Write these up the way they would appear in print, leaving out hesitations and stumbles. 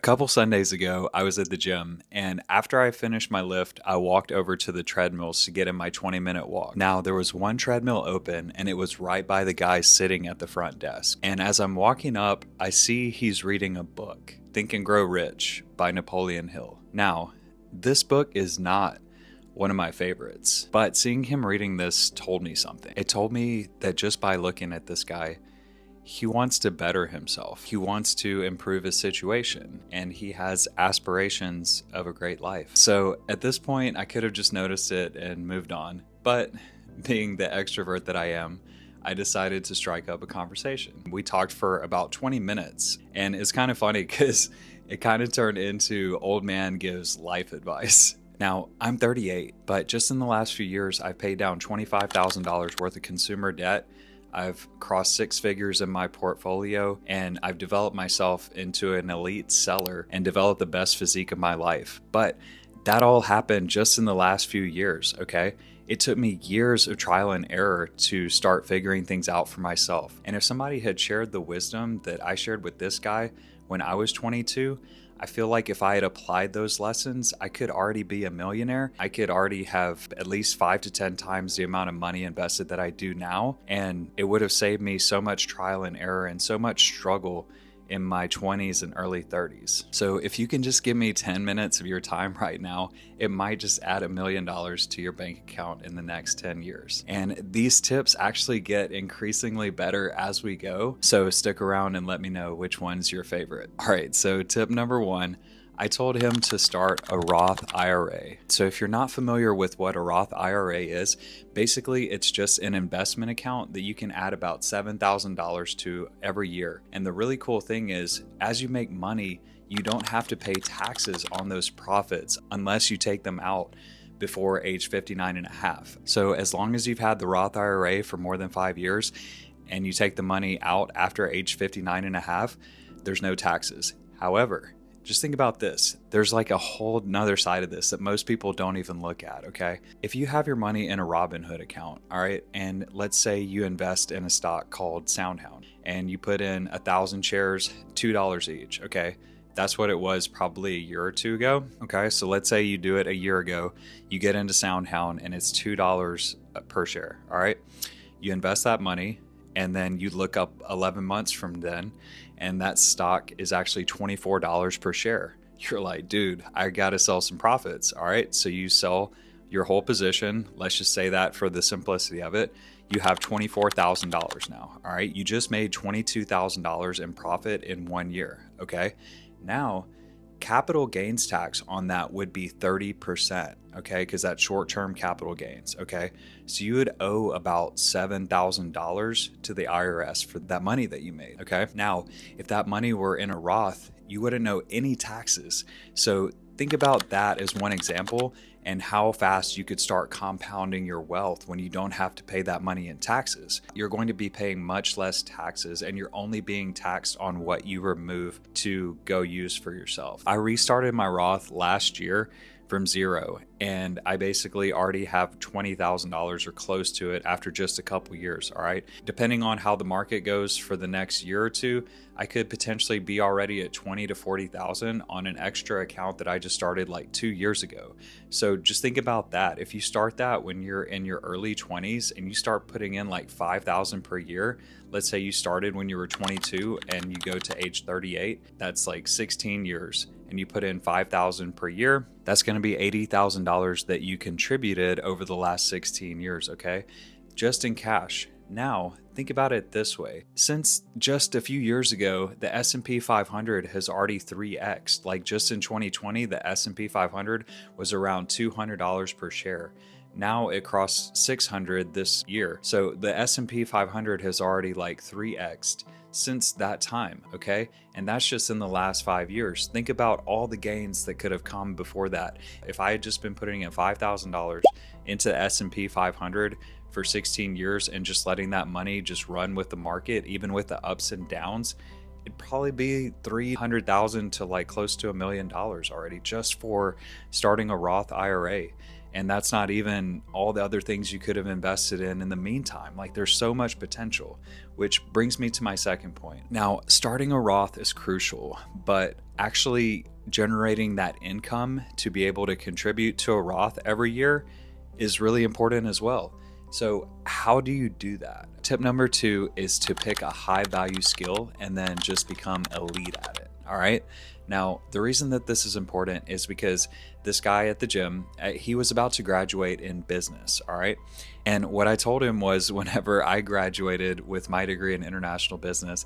couple Sundays ago, I was at the gym, and after I finished my lift, I walked over to the treadmills to get in my 20-minute walk. Now, there was one treadmill open, and it was right by the guy sitting at the front desk. And as I'm walking up, I see he's reading a book, Think and Grow Rich by Napoleon Hill. Now, this book is not one of my favorites, but seeing him reading this told me something. It told me that just by looking at this guy, he wants to better himself. He wants to improve his situation, and he has aspirations of a great life. So at this point, I could have just noticed it and moved on. But being the extrovert that I am, I decided to strike up a conversation. We talked for about 20 minutes, and it's kind of funny because it kind of turned into old man gives life advice. Now, I'm 38, but just in the last few years, I've paid down $25,000 worth of consumer debt. I've crossed six figures in my portfolio, and I've developed myself into an elite seller and developed the best physique of my life. But that all happened just in the last few years, okay? It took me years of trial and error to start figuring things out for myself. And if somebody had shared the wisdom that I shared with this guy when I was 22, I feel like if I had applied those lessons, I could already be a millionaire. I could already have at least 5 to 10 times the amount of money invested that I do now. And it would have saved me so much trial and error and so much struggle in my 20s and early 30s. So if you can just give me 10 minutes of your time right now, it might just add $1 million to your bank account in the next 10 years. And these tips actually get increasingly better as we go. So stick around and let me know which one's your favorite. All right, so tip number 1, I told him to start a Roth IRA. So if you're not familiar with what a Roth IRA is, basically it's just an investment account that you can add about $7,000 to every year. And the really cool thing is, as you make money, you don't have to pay taxes on those profits unless you take them out before age 59 and a half. So as long as you've had the Roth IRA for more than 5 years and you take the money out after age 59 and a half, there's no taxes. However, just think about this. There's like a whole nother side of this that most people don't even look at, okay? If you have your money in a Robinhood account, all right, and let's say you invest in a stock called SoundHound and you put in 1,000 shares, $2 each, okay? That's what it was probably a year or two ago, okay? So let's say you do it a year ago, you get into SoundHound and it's $2 per share, all right? You invest that money and then you look up 11 months from then and that stock is actually $24 per share. You're like, dude, I got to sell some profits. All right. So you sell your whole position. Let's just say that for the simplicity of it, you have $24,000 now. All right. You just made $22,000 in profit in 1 year. Okay. Now, capital gains tax on that would be 30%, okay? Because that's short-term capital gains, okay? So you would owe about $7,000 to the IRS for that money that you made, okay? Now, if that money were in a Roth, you wouldn't owe any taxes. So think about that as one example and how fast you could start compounding your wealth when you don't have to pay that money in taxes. You're going to be paying much less taxes and you're only being taxed on what you remove to go use for yourself. I restarted my Roth last year from zero, and I basically already have $20,000 or close to it after just a couple years, all right? Depending on how the market goes for the next year or two, I could potentially be already at 20 to 40,000 on an extra account that I just started like 2 years ago. So just think about that. If you start that when you're in your early 20s and you start putting in like 5,000 per year, let's say you started when you were 22 and you go to age 38, that's like 16 years. And you put in 5,000 per year, that's going to be $80,000 that you contributed over the last 16 years, okay? Just in cash. Now, think about it this way. Since just a few years ago, the S&P 500 has already 3x'd. Like just in 2020, the S&P 500 was around $200 per share. Now it crossed 600 this year. So the S&P 500 has already like 3x'd since that time, okay? And that's just in the last 5 years. Think about all the gains that could have come before that. If I had just been putting in $5,000 into the S&P 500 for 16 years and just letting that money just run with the market, even with the ups and downs, it'd probably be $300,000 to like close to $1 million already just for starting a Roth IRA. And that's not even all the other things you could have invested in the meantime. Like, there's so much potential, which brings me to my second point. Now, starting a Roth is crucial, but actually generating that income to be able to contribute to a Roth every year is really important as well. So how do you do that? Tip number 2 is to pick a high value skill and then just become elite at it. All right. Now, the reason that this is important is because this guy at the gym, he was about to graduate in business. All right. And what I told him was, whenever I graduated with my degree in international business,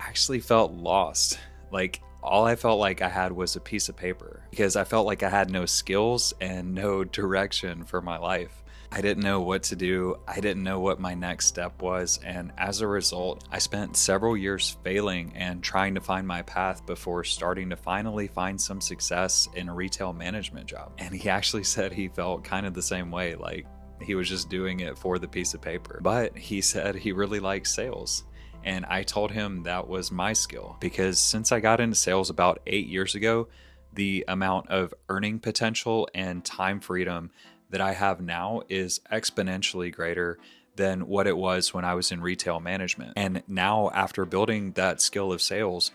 I actually felt lost. Like, all I felt like I had was a piece of paper, because I felt like I had no skills and no direction for my life. I didn't know what to do. I didn't know what my next step was. And as a result, I spent several years failing and trying to find my path before starting to finally find some success in a retail management job. And he actually said he felt kind of the same way, like he was just doing it for the piece of paper. But he said he really likes sales. And I told him that was my skill, because since I got into sales about 8 years ago, the amount of earning potential and time freedom that I have now is exponentially greater than what it was when I was in retail management. And now, after building that skill of sales,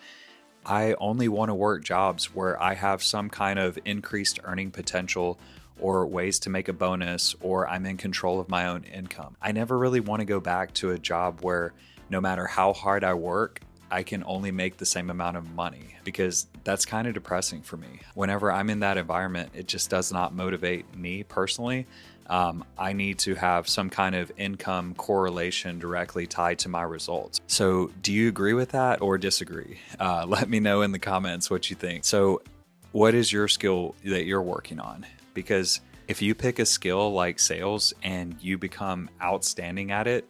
I only want to work jobs where I have some kind of increased earning potential, or ways to make a bonus, or I'm in control of my own income. I never really want to go back to a job where no matter how hard I work, I can only make the same amount of money, because that's kind of depressing for me. Whenever I'm in that environment, it just does not motivate me personally. I need to have some kind of income correlation directly tied to my results. So do you agree with that or disagree? Let me know in the comments what you think. So what is your skill that you're working on? Because if you pick a skill like sales and you become outstanding at it,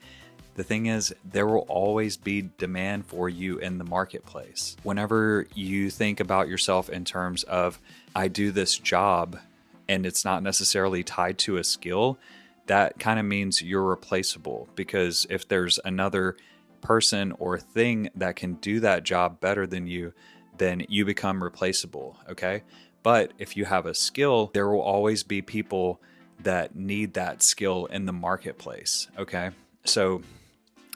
the thing is, there will always be demand for you in the marketplace. Whenever you think about yourself in terms of, I do this job and it's not necessarily tied to a skill, that kind of means you're replaceable. Because if there's another person or thing that can do that job better than you, then you become replaceable. Okay. But if you have a skill, there will always be people that need that skill in the marketplace. Okay. So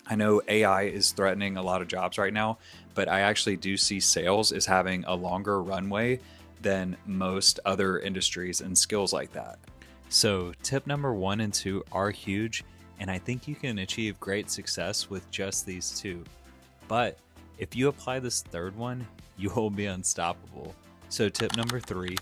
I know AI is threatening a lot of jobs right now, but I actually do see sales as having a longer runway than most other industries and skills like that. So tip number 1 and 2 are huge, and I think you can achieve great success with just these 2. But if you apply this third one, you will be unstoppable. So tip number 3,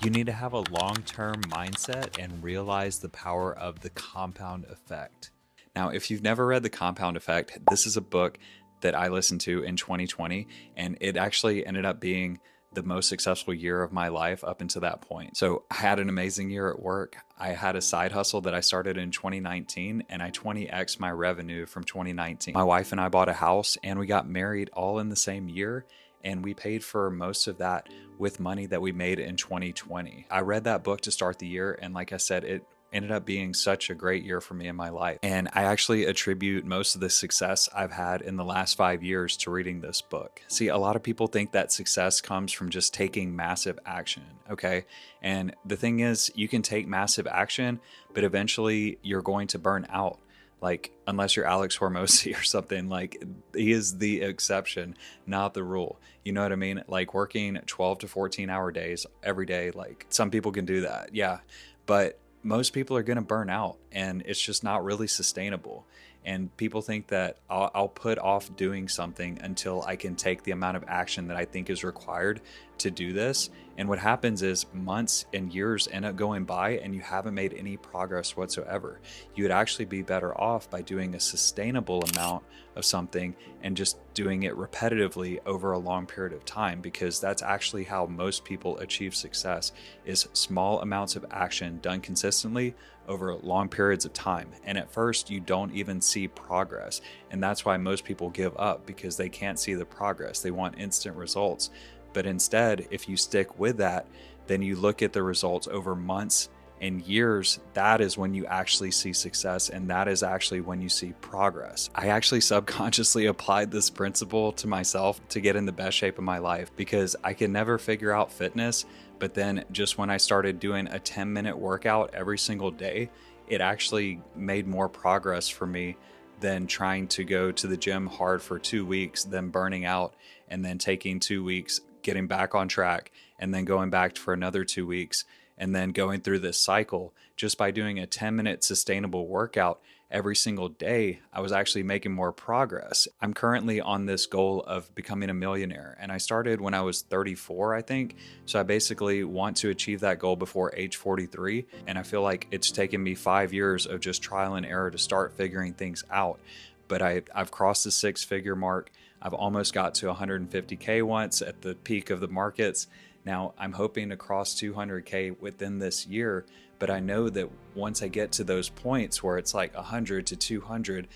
you need to have a long-term mindset and realize the power of the compound effect. Now, if you've never read The Compound Effect, this is a book that I listened to in 2020, and it actually ended up being the most successful year of my life up until that point. So I had an amazing year at work. I had a side hustle that I started in 2019, and I 20x'd my revenue from 2019. My wife and I bought a house, and we got married all in the same year, and we paid for most of that with money that we made in 2020. I read that book to start the year, and like I said, it ended up being such a great year for me in my life. And I actually attribute most of the success I've had in the last 5 years to reading this book. See, a lot of people think that success comes from just taking massive action, okay? And the thing is, you can take massive action, but eventually you're going to burn out. Like, unless you're Alex Hormozy or something, like, he is the exception, not the rule. You know what I mean? Like, working 12 to 14 hour days every day, like, some people can do that, yeah. But most people are going to burn out, and it's just not really sustainable. And people think that I'll put off doing something until I can take the amount of action that I think is required to do this. And what happens is months and years end up going by and you haven't made any progress whatsoever. You would actually be better off by doing a sustainable amount of something and just doing it repetitively over a long period of time, because that's actually how most people achieve success, is small amounts of action done consistently over long periods of time. And at first you don't even see progress. And that's why most people give up, because they can't see the progress. They want instant results. But instead, if you stick with that, then you look at the results over months In years, that is when you actually see success, and that is actually when you see progress. I actually subconsciously applied this principle to myself to get in the best shape of my life, because I could never figure out fitness. But then just when I started doing a 10-minute workout every single day, it actually made more progress for me than trying to go to the gym hard for 2 weeks, then burning out, and then taking 2 weeks, getting back on track, and then going back for another 2 weeks, and then going through this cycle. Just by doing a 10-minute sustainable workout every single day, I was actually making more progress. I'm currently on this goal of becoming a millionaire, and I started when I was 34, I think. So I basically want to achieve that goal before age 43. And I feel like it's taken me 5 years of just trial and error to start figuring things out. But I've crossed the 6-figure mark. I've almost got to 150K once at the peak of the markets. Now I'm hoping to cross 200K within this year, but I know that once I get to those points where it's like 100 to 200,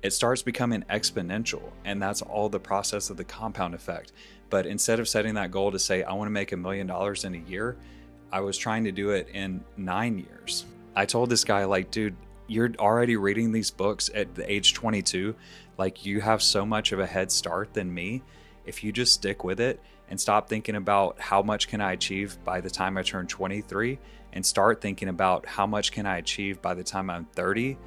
it starts becoming exponential, and that's all the process of the compound effect. But instead of setting that goal to say, I want to make $1 million in a year, I was trying to do it in 9 years. I told this guy, like, dude, you're already reading these books at the age 22. Like, you have so much of a head start than me. If you just stick with it and stop thinking about how much can I achieve by the time I turn 23 and start thinking about how much can I achieve by the time I'm 30,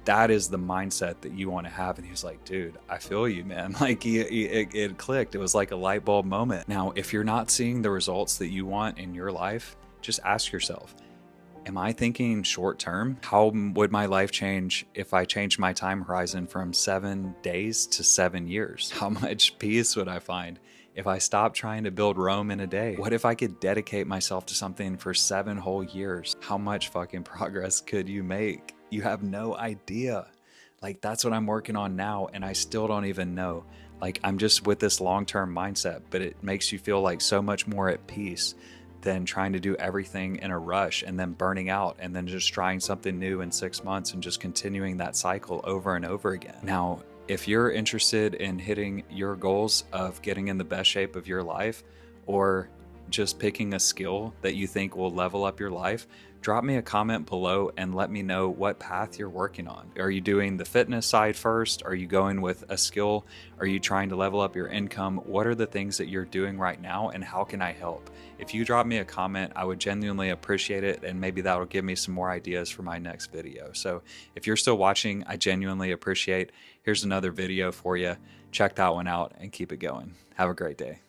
that is the mindset that you want to have. And he was like, dude, I feel you, man. Like, it clicked. It was like a light bulb moment. Now, if you're not seeing the results that you want in your life, just ask yourself, am I thinking short term? How would my life change if I changed my time horizon from 7 days to 7 years? How much peace would I find if I stopped trying to build Rome in a day? What if I could dedicate myself to something for 7 whole years? How much fucking progress could you make? You have no idea. Like, that's what I'm working on now, and I still don't even know. Like, I'm just with this long-term mindset, but it makes you feel like so much more at peace than trying to do everything in a rush and then burning out and then just trying something new in 6 months and just continuing that cycle over and over again. Now, if you're interested in hitting your goals of getting in the best shape of your life, or just picking a skill that you think will level up your life, drop me a comment below and let me know what path you're working on. Are you doing the fitness side first? Are you going with a skill? Are you trying to level up your income? What are the things that you're doing right now, and how can I help? If you drop me a comment, I would genuinely appreciate it, and maybe that'll give me some more ideas for my next video. So if you're still watching, I genuinely appreciate. Here's another video for you. Check that one out and keep it going. Have a great day.